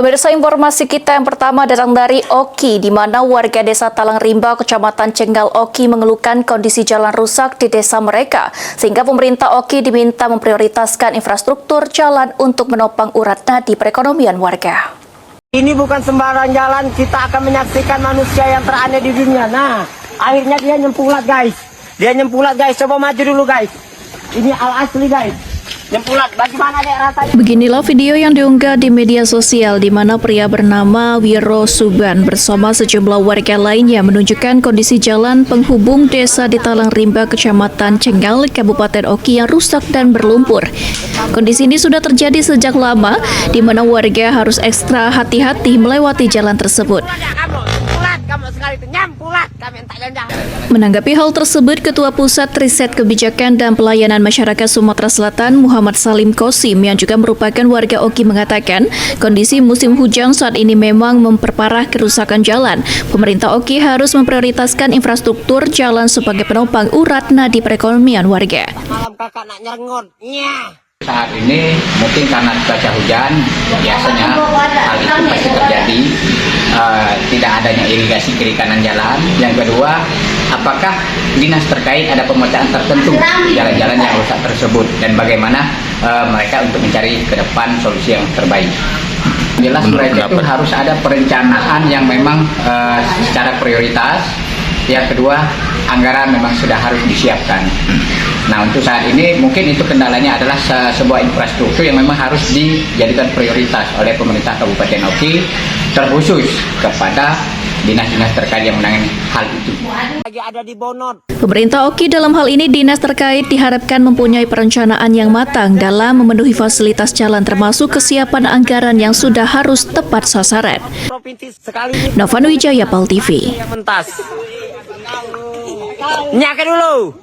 Pemirsa, informasi kita yang pertama datang dari Oki, di mana warga desa Talang Rimba, Kecamatan Cenggal Oki mengeluhkan kondisi jalan rusak di desa mereka, sehingga pemerintah Oki diminta memprioritaskan infrastruktur jalan untuk menopang urat nadi perekonomian warga. Ini bukan sembarang jalan, kita akan menyaksikan manusia yang teraneh di dunia. Nah, akhirnya dia nyempulat guys. Coba maju dulu guys. Ini al asli guys. Nyempulat, bagaimana deh rasanya? Beginilah video yang diunggah di media sosial di mana pria bernama Wiro Suban bersama sejumlah warga lainnya menunjukkan kondisi jalan penghubung desa di Talang Rimba, Kecamatan Cenggal, Kabupaten Oki yang rusak dan berlumpur. Kondisi ini sudah terjadi sejak lama, di mana warga harus ekstra hati-hati melewati jalan tersebut. Menanggapi hal tersebut, Ketua Pusat Riset Kebijakan dan Pelayanan Masyarakat Sumatera Selatan Muhammad Salim Kosim yang juga merupakan warga Oki mengatakan kondisi musim hujan saat ini memang memperparah kerusakan jalan. Pemerintah Oki harus memprioritaskan infrastruktur jalan sebagai penopang urat nadi perekonomian warga. Malam kakak nak nyerengot. Saat ini mungkin karena cuaca hujan, biasanya hal itu pasti terjadi, tidak adanya irigasi kiri kanan jalan. Yang kedua, apakah dinas terkait ada pemetaan tertentu jalan-jalan yang rusak tersebut dan bagaimana mereka untuk mencari ke depan solusi yang terbaik. Jelas mereka itu harus ada perencanaan yang memang secara prioritas. Yang kedua, anggaran memang sudah harus disiapkan. Nah, untuk saat ini mungkin itu kendalanya adalah sebuah infrastruktur yang memang harus dijadikan prioritas oleh pemerintah Kabupaten Oki, terkhusus kepada dinas-dinas terkait yang menangani hal itu. Lagi ada di Bonot. Pemerintah Oki dalam hal ini dinas terkait diharapkan mempunyai perencanaan yang matang dalam memenuhi fasilitas jalan termasuk kesiapan anggaran yang sudah harus tepat sasaran. Provinsi sekali ini. Novan Wijaya, PAL TV. Mentas. Nyaka dulu.